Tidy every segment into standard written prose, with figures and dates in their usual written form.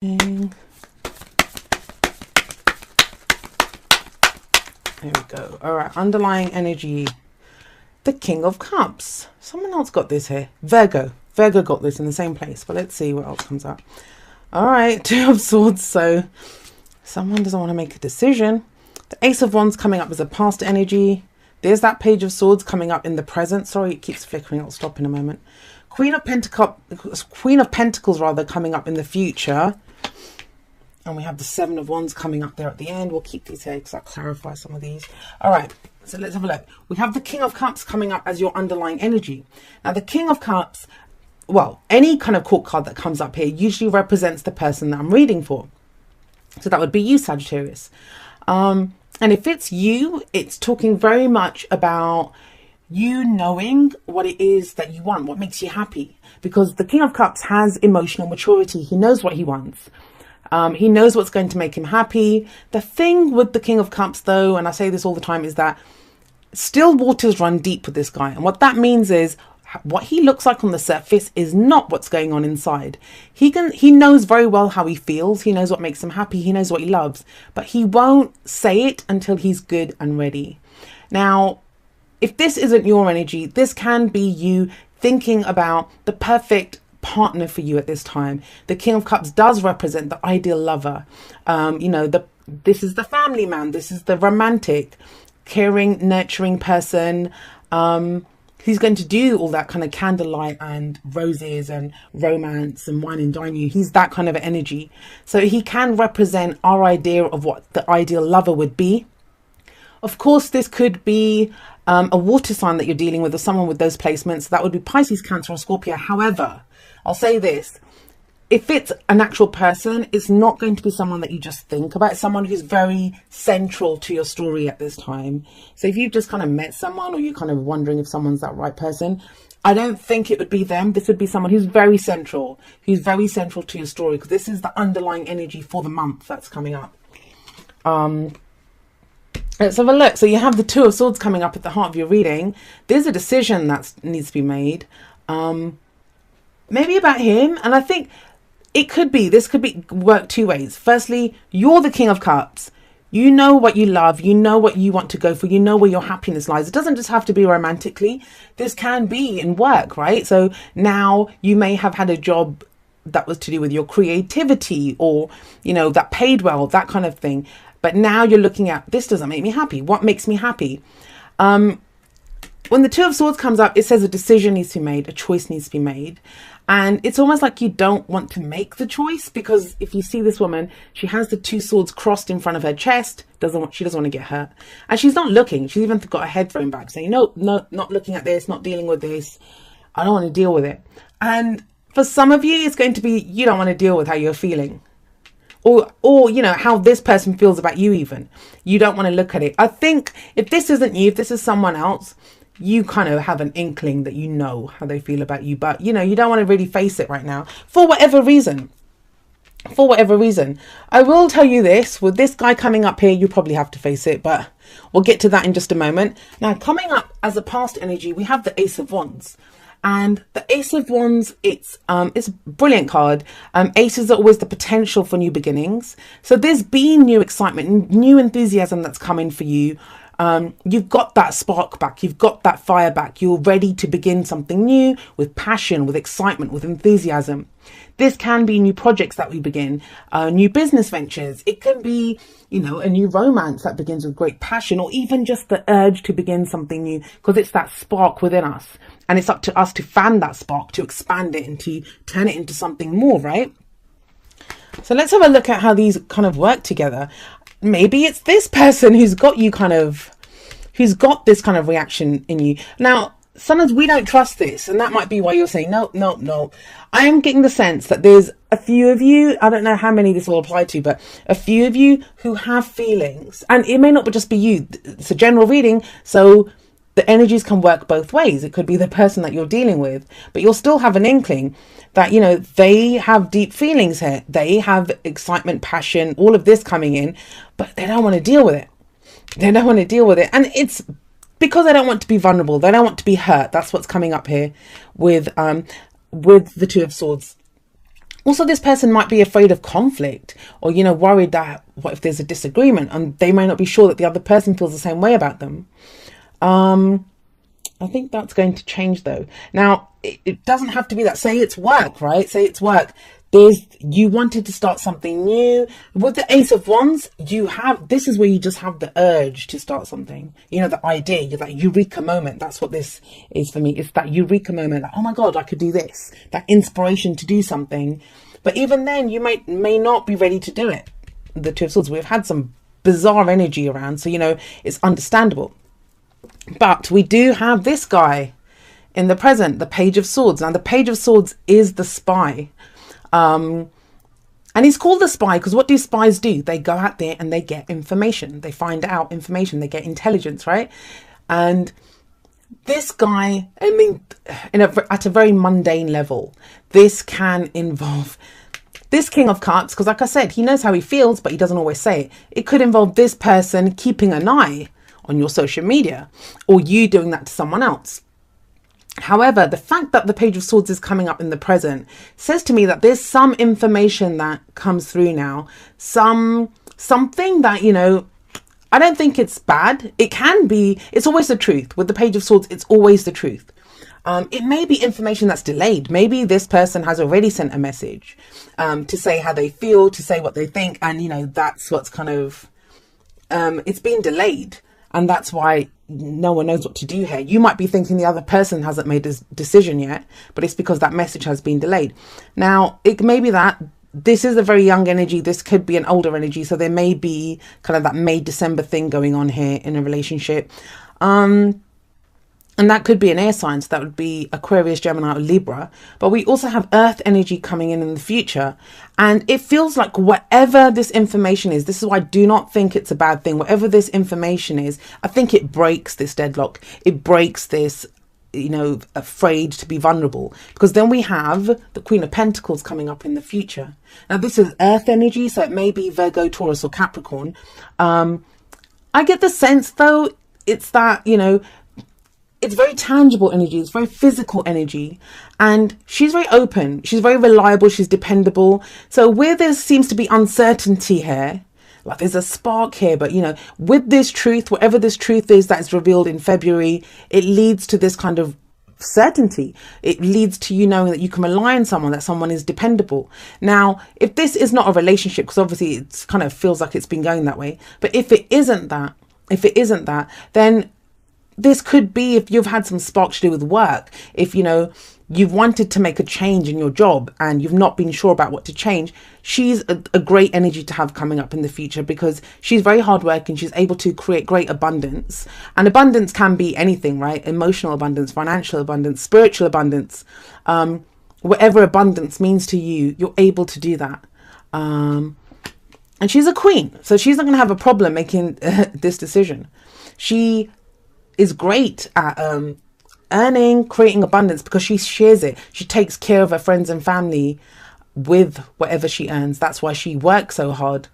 There we go. All right, underlying energy. The King of Cups. Someone else got this here. Virgo. Virgo got this in the same place, but let's see what else comes up. All right, Two of Swords. So someone doesn't want to make a decision. The Ace of Wands coming up as a past energy. There's that Page of Swords coming up in the present. Sorry, it keeps flickering. I'll stop in a moment. Queen of Pentacles rather coming up in the future. And we have the Seven of Wands coming up there at the end. We'll keep these here because I'll clarify some of these. All right, so let's have a look. We have the King of Cups coming up as your underlying energy. Now, the King of Cups, well, any kind of court card that comes up here usually represents the person that I'm reading for. So that would be you, Sagittarius. And if it's you, it's talking very much about you knowing what it is that you want, what makes you happy. Because the King of Cups has emotional maturity. He knows what he wants. He knows what's going to make him happy. The thing with the King of Cups, though, and I say this all the time, is that still waters run deep with this guy. And what that means is what he looks like on the surface is not what's going on inside. He knows very well how he feels. He knows what makes him happy. He knows what he loves. But he won't say it until he's good and ready. Now, if this isn't your energy, this can be you thinking about the perfect partner for you at this time. The King of Cups does represent the ideal lover. This is the family man. This is the romantic, caring, nurturing person. He's going to do all that kind of candlelight and roses and romance and wine and dine you. He's that kind of energy. So he can represent our idea of what the ideal lover would be. Of course, this could be a water sign that you're dealing with, or someone with those placements. That would be Pisces, Cancer, or Scorpio. However, I'll say this. If it's an actual person, it's not going to be someone that you just think about. It's someone who's very central to your story at this time. So if you've just kind of met someone, or you're kind of wondering if someone's that right person, I don't think it would be them. This would be someone who's very central to your story, because this is the underlying energy for the month that's coming up. Let's have a look. So you have the Two of Swords coming up at the heart of your reading. There's a decision that needs to be made. Maybe about him. And I think this could be work two ways. Firstly, you're the King of Cups. You know what you love. You know what you want to go for. You know where your happiness lies. It doesn't just have to be romantically. This can be in work, right? So now you may have had a job that was to do with your creativity, or, that paid well, that kind of thing. But now you're looking at, this doesn't make me happy. What makes me happy? When the Two of Swords comes up, it says a decision needs to be made, a choice needs to be made. And it's almost like you don't want to make the choice, because if you see this woman, she has the two swords crossed in front of her chest. She doesn't want to get hurt. And she's not looking. She's even got her head thrown back, saying, no, not looking at this, not dealing with this. I don't want to deal with it. And for some of you, it's going to be, you don't want to deal with how you're feeling. Or how this person feels about you even. You don't want to look at it. I think if this isn't you, if this is someone else, you kind of have an inkling that you know how they feel about you. But, you don't want to really face it right now for whatever reason. I will tell you this, with this guy coming up here, you probably have to face it, but we'll get to that in just a moment. Now, coming up as a past energy, we have the Ace of Wands. And the Ace of Wands, it's a brilliant card. Aces are always the potential for new beginnings. So there's been new excitement, new enthusiasm that's coming for you. You've got that spark back. You've got that fire back. You're ready to begin something new with passion, with excitement, with enthusiasm. This can be new projects that we begin, new business ventures. It can be, a new romance that begins with great passion, or even just the urge to begin something new, because it's that spark within us. And it's up to us to fan that spark, to expand it and to turn it into something more, right? So let's have a look at how these kind of work together. Maybe it's this person who's got this kind of reaction in you. Now, sometimes we don't trust this, and that might be why you're saying, no. I am getting the sense that there's a few of you, I don't know how many this will apply to, but a few of you who have feelings, and it may not just be you. It's a general reading, so the energies can work both ways. It could be the person that you're dealing with, but you'll still have an inkling that, they have deep feelings here. They have excitement, passion, all of this coming in, but they don't want to deal with it. And it's because they don't want to be vulnerable. They don't want to be hurt. That's what's coming up here with the Two of Swords. Also, this person might be afraid of conflict, or, you know, worried that what if there's a disagreement, and they may not be sure that the other person feels the same way about them. I think that's going to change though. Now, it doesn't have to be that. Say it's work, right? Say it's work. You wanted to start something new. With the Ace of Wands, this is where you just have the urge to start something. You know, the idea, you're like eureka moment. That's what this is for me. It's that eureka moment. Like, oh my God, I could do this. That inspiration to do something. But even then, you may not be ready to do it. The Two of Swords, we've had some bizarre energy around. So, you know, it's understandable. But we do have this guy in the present, the Page of Swords. Now, the Page of Swords is the spy. And he's called the spy because what do spies do? They go out there and they get information. They find out information. They get intelligence, right? And this guy, I mean, at a very mundane level, this can involve this King of Cups, because like I said, he knows how he feels, but he doesn't always say it. It could involve this person keeping an eye on your social media, or you doing that to someone else. However, the fact that the Page of Swords is coming up in the present says to me that there's some information that comes through now, something that, you know, I don't think it's bad. It can be, it's always the truth. With the Page of Swords, it's always the truth. It may be information that's delayed. Maybe this person has already sent a message to say how they feel, to say what they think. And, you know, that's what's kind of, it's been delayed. And that's why no one knows what to do here. You might be thinking the other person hasn't made a decision yet, but it's because that message has been delayed. Now, it may be that this is a very young energy. This could be an older energy. So there may be kind of that May, December thing going on here in a relationship. And that could be an air sign. So that would be Aquarius, Gemini, or Libra. But we also have Earth energy coming in the future. And it feels like whatever this information is, this is why I do not think it's a bad thing. Whatever this information is, I think it breaks this deadlock. It breaks this, you know, afraid to be vulnerable. Because then we have the Queen of Pentacles coming up in the future. Now, this is Earth energy. So it may be Virgo, Taurus, or Capricorn. I get the sense, though, it's that, you know, it's very tangible energy. It's very physical energy. And she's very open. She's very reliable. She's dependable. So where there seems to be uncertainty here, like there's a spark here, but, you know, with this truth, whatever this truth is that is revealed in February, it leads to this kind of certainty. It leads to you knowing that you can rely on someone, that someone is dependable. Now, if this is not a relationship, because obviously it kind of feels like it's been going that way, but if it isn't that, then this could be if you've had some sparks to do with work, if, you know, you've wanted to make a change in your job and you've not been sure about what to change. She's a great energy to have coming up in the future because she's very hardworking. She's able to create great abundance, and abundance can be anything, right? Emotional abundance, financial abundance, spiritual abundance, whatever abundance means to you, you're able to do that. And she's a queen, so she's not going to have a problem making this decision. She is great at earning, creating abundance because she shares it. She takes care of her friends and family with whatever she earns. That's why she works so hard.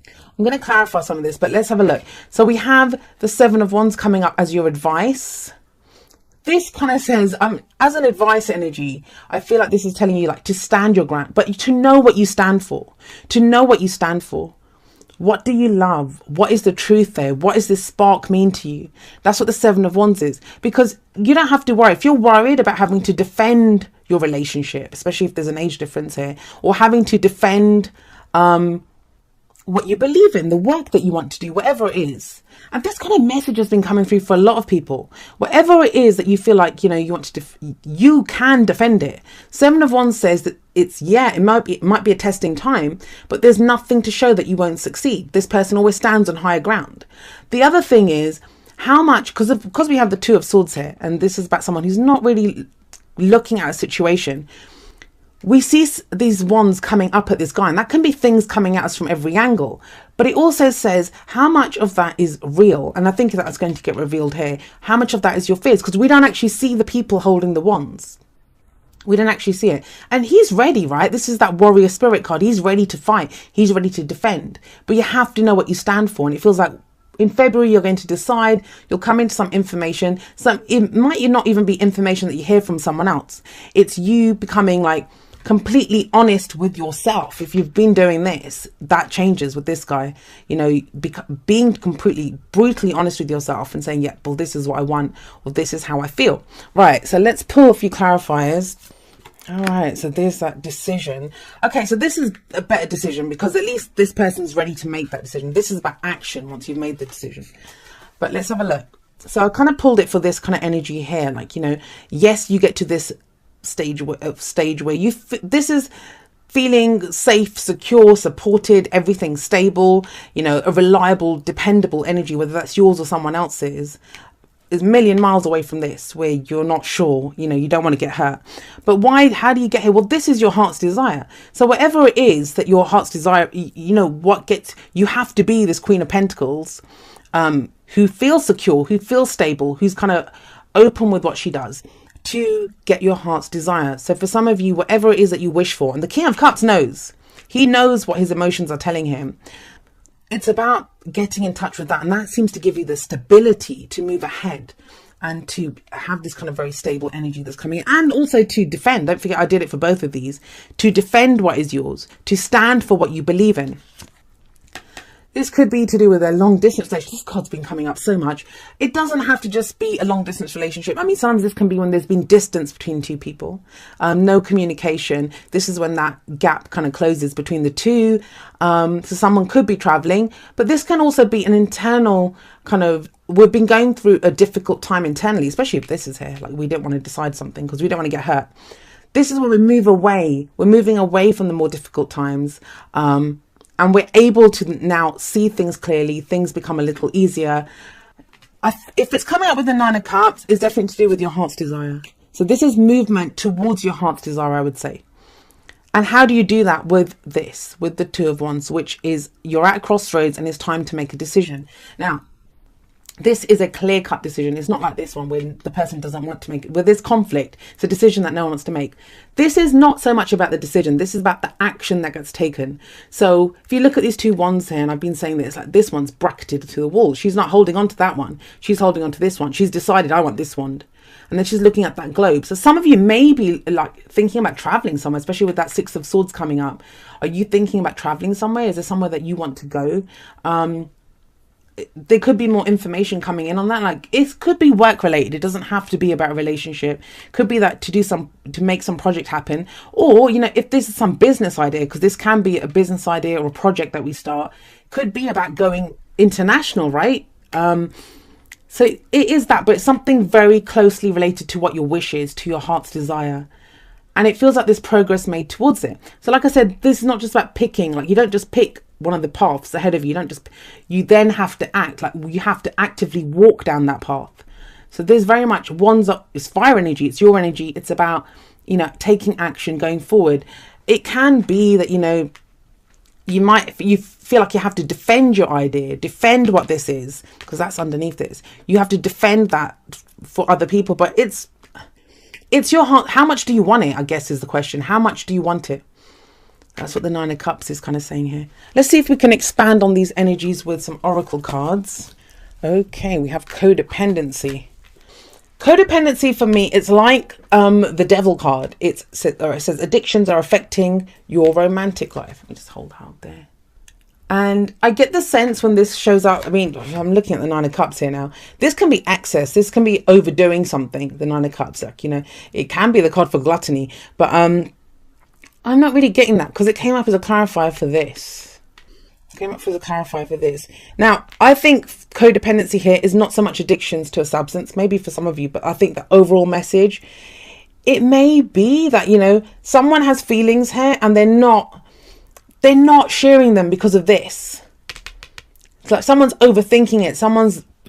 I'm going to clarify some of this, but let's have a look. So we have the Seven of Wands coming up as your advice. This kind of says, as an advice energy, I feel like this is telling you like to stand your ground, but to know what you stand for, to know what you stand for. What do you love? What is the truth there? What does this spark mean to you? That's what the Seven of Wands is. Because you don't have to worry. If you're worried about having to defend your relationship, especially if there's an age difference here, or having to defend what you believe in, the work that you want to do, whatever it is. And this kind of message has been coming through for a lot of people. Whatever it is that you feel like, you know, you want to, you can defend it. Seven of Wands says that it might be a testing time, but there's nothing to show that you won't succeed. This person always stands on higher ground. The other thing is how much, because we have the Two of Swords here, and this is about someone who's not really looking at a situation. We see these wands coming up at this guy, and that can be things coming at us from every angle. But it also says how much of that is real. And I think that's going to get revealed here. How much of that is your fears? Because we don't actually see the people holding the wands. We don't actually see it. And he's ready, right? This is that warrior spirit card. He's ready to fight. He's ready to defend. But you have to know what you stand for. And it feels like in February, you're going to decide, you'll come into some information. It might not even be information that you hear from someone else. It's you becoming like completely honest with yourself. If you've been doing this, that changes with this guy. You know, being completely brutally honest with yourself and saying, yeah, well, this is what I want, or this is how I feel. Right, so let's pull a few clarifiers. All right, so there's that decision. Okay, so this is a better decision because at least this person's ready to make that decision. This is about action once you've made the decision. But let's have a look. So I kind of pulled it for this kind of energy here. Like, you know, yes, you get to this stage where this is feeling safe, secure, supported, everything stable, you know, a reliable, dependable energy, whether that's yours or someone else's, is a million miles away from this, where you're not sure, you know, you don't want to get hurt. But how do you get here? Well, this is your heart's desire. So whatever it is that your heart's desire, you know, you have to be this Queen of Pentacles, who feels secure, who feels stable, who's kind of open with what she does to get your heart's desire. So for some of you, whatever it is that you wish for, and the King of Cups knows, he knows what his emotions are telling him. It's about getting in touch with that. And that seems to give you the stability to move ahead and to have this kind of very stable energy that's coming in. And also to defend. Don't forget, I did it for both of these. To defend what is yours. To stand for what you believe in. This could be to do with a long distance relationship. This card's been coming up so much. It doesn't have to just be a long distance relationship. I mean, sometimes this can be when there's been distance between two people, no communication. This is when that gap kind of closes between the two. So someone could be traveling, but this can also be an internal kind of, we've been going through a difficult time internally, especially if this is here. Like, we don't want to decide something because we don't want to get hurt. This is when we move away. We're moving away from the more difficult times. And we're able to now see things clearly. Things become a little easier. If it's coming up with the Nine of Cups, it's definitely to do with your heart's desire. So this is movement towards your heart's desire, I would say. And how do you do that? With this, with the Two of Wands, which is you're at a crossroads and it's time to make a decision. Now, this is a clear-cut decision. It's not like this one when the person doesn't want to make it. Where there's conflict, it's a decision that no one wants to make. This is not so much about the decision. This is about the action that gets taken. So if you look at these two wands here, and I've been saying this, like this one's bracketed to the wall. She's not holding on to that one. She's holding on to this one. She's decided, I want this wand. And then she's looking at that globe. So some of you may be like thinking about traveling somewhere, especially with that Six of Swords coming up. Are you thinking about traveling somewhere? Is there somewhere that you want to go? There could be more information coming in on that. Like, it could be work related. It doesn't have to be about a relationship. Could be that to make some project happen, or, you know, if this is some business idea, because this can be a business idea or a project that we start, could be about going international, right? So it is that, but it's something very closely related to what your wish is, to your heart's desire. And it feels like there's progress made towards it. So like I said, this is not just about picking. Like, you don't just pick one of the paths ahead of you. You then have to act. Like, you have to actively walk down that path. So there's very much it's fire energy. It's your energy. It's about, you know, taking action, going forward. It can be that, you know, you feel like you have to defend your idea, defend what this is, because that's underneath this. You have to defend that for other people, but it's your heart. How much do you want it, I guess, is the question. How much do you want it? That's what the Nine of Cups is kind of saying here. Let's see if we can expand on these energies with some oracle cards. Okay, we have codependency. Codependency for me, it's like the Devil card. It says addictions are affecting your romantic life. Let me just hold out there. And I get the sense when this shows up, I mean, I'm looking at the Nine of Cups here now. This can be excess. This can be overdoing something, the Nine of Cups. Like, you know, it can be the card for gluttony. But I'm not really getting that because it came up as a clarifier for this. It came up as a clarifier for this. Now, I think codependency here is not so much addictions to a substance, maybe for some of you, but I think the overall message, it may be that, you know, someone has feelings here and they're not sharing them because of this. It's like someone's overthinking it.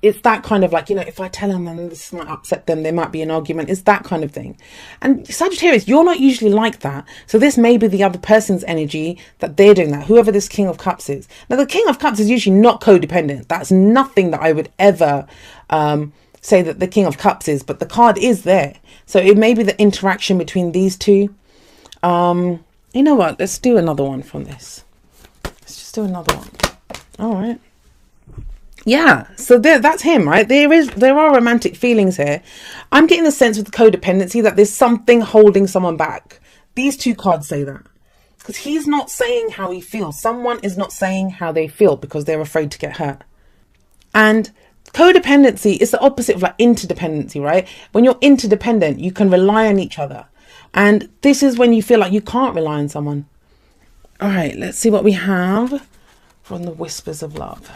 It's that kind of like, you know, if I tell them and this might upset them, there might be an argument. It's that kind of thing. And Sagittarius, you're not usually like that. So this may be the other person's energy that they're doing that, whoever this King of Cups is. Now, the King of Cups is usually not codependent. That's nothing that I would ever say that the King of Cups is, but the card is there. So it may be the interaction between these two. You know what? Let's do another one from this. Let's just do another one. All right. Yeah, so that's him, right? There are romantic feelings here. I'm getting the sense with the codependency that there's something holding someone back. These two cards say that. Because he's not saying how he feels. Someone is not saying how they feel because they're afraid to get hurt. And codependency is the opposite of like interdependency, right? When you're interdependent, you can rely on each other. And this is when you feel like you can't rely on someone. All right, let's see what we have from the Whispers of Love.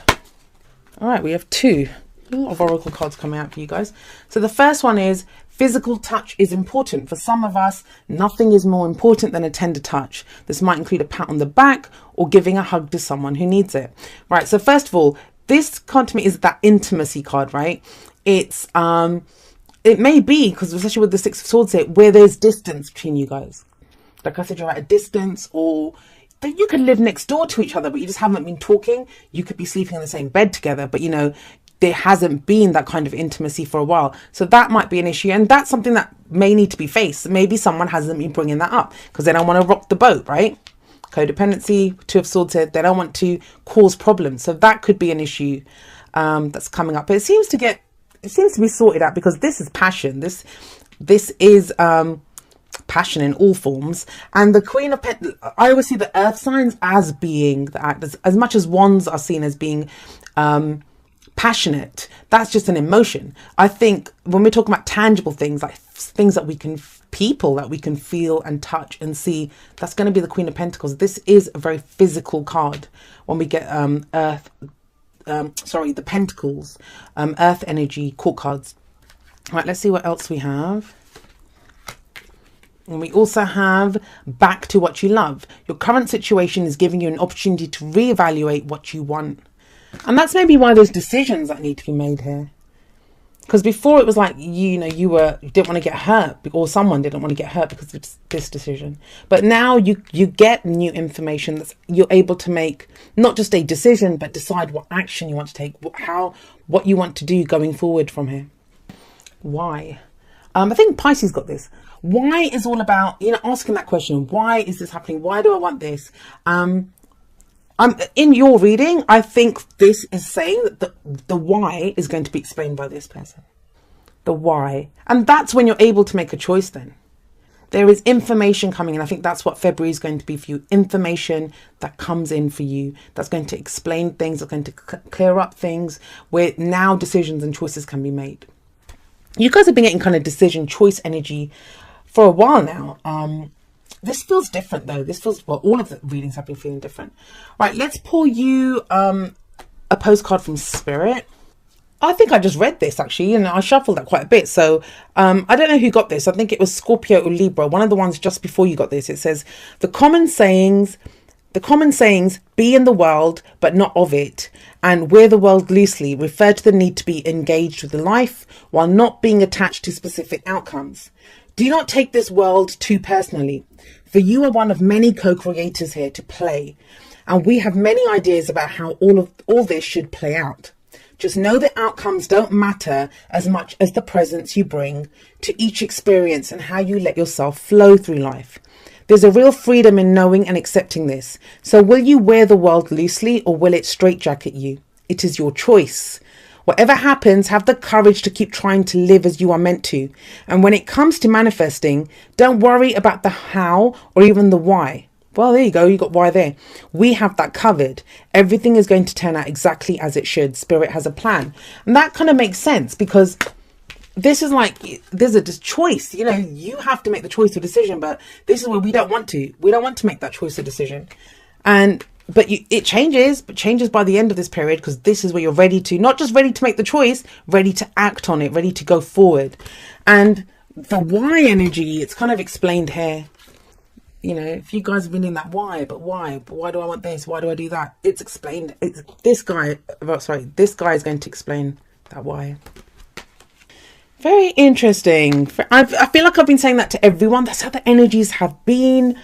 All right, we have two. A lot of oracle cards coming out for you guys. So the first one is physical touch is important. For some of us, nothing is more important than a tender touch. This might include a pat on the back or giving a hug to someone who needs it. Right, so first of all, this card to me is that intimacy card, right? It's it may be, because especially with the Six of Swords here, where there's distance between you guys. Like I said, you're at a distance, or that you could live next door to each other, but you just haven't been talking. You could be sleeping in the same bed together, but you know, there hasn't been that kind of intimacy for a while. So that might be an issue. And that's something that may need to be faced. Maybe someone hasn't been bringing that up because they don't want to rock the boat, right? Codependency, Two of Swords here, they don't want to cause problems. So that could be an issue that's coming up. But it seems to be sorted out because this is passion. This is passion in all forms. And the Queen of Pentacles, I always see the earth signs as being the actors, as much as wands are seen as being passionate. That's just an emotion. I think when we're talking about tangible things, like things that we can, people that we can feel and touch and see, that's going to be the Queen of Pentacles. This is a very physical card. When we get the Pentacles, earth energy court cards. All right, let's see what else we have. And we also have back to what you love. Your current situation is giving you an opportunity to reevaluate what you want. And that's maybe why there's decisions that need to be made here. Because before it was like, you didn't want to get hurt, or someone didn't want to get hurt because of this decision. But now you get new information that you're able to make not just a decision, but decide what action you want to take, what you want to do going forward from here. Why? I think Pisces got this. Why is all about, asking that question. Why is this happening? Why do I want this? In your reading, I think this is saying that the why is going to be explained by this person. The why. And that's when you're able to make a choice then. There is information coming in. I think that's what February is going to be for you. Information that comes in for you. That's going to explain things. That's going to clear up things where now decisions and choices can be made. You guys have been getting kind of decision choice energy for a while now. This feels different though. All of the readings have been feeling different. Right, let's pull you a postcard from Spirit. I think I just read this actually, I shuffled that quite a bit. So I don't know who got this. I think it was Scorpio or Libra. One of the ones just before you got this. It says, the common sayings, be in the world, but not of it, and wear the world loosely, refer to the need to be engaged with life while not being attached to specific outcomes. Do not take this world too personally, for you are one of many co-creators here to play, and we have many ideas about how all this should play out. Just know that outcomes don't matter as much as the presence you bring to each experience and how you let yourself flow through life. There's a real freedom in knowing and accepting this. So will you wear the world loosely or will it straitjacket you? It is your choice. Whatever happens, have the courage to keep trying to live as you are meant to. And when it comes to manifesting, don't worry about the how or even the why. Well, there you go. You got why there. We have that covered. Everything is going to turn out exactly as it should. Spirit has a plan. And that kind of makes sense because this is like, there's a choice, you have to make the choice or decision, but this is where we don't want to. We don't want to make that choice or decision. But it changes by the end of this period, because this is where you're ready to, not just ready to make the choice, ready to act on it, ready to go forward. And the why energy, it's kind of explained here. If you guys have been in that why do I want this? Why do I do that? It's explained. This guy is going to explain that why. Very interesting. I feel like I've been saying that to everyone. That's how the energies have been.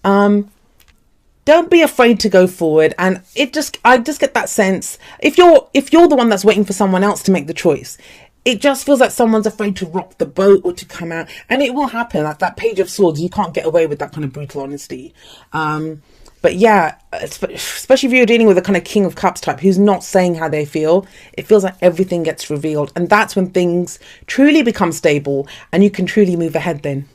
Don't be afraid to go forward. And I just get that sense. If you're the one that's waiting for someone else to make the choice, it just feels like someone's afraid to rock the boat or to come out. And it will happen. Like that Page of Swords, you can't get away with that kind of brutal honesty. But yeah, especially if you're dealing with a kind of King of Cups type who's not saying how they feel, it feels like everything gets revealed. And that's when things truly become stable and you can truly move ahead then.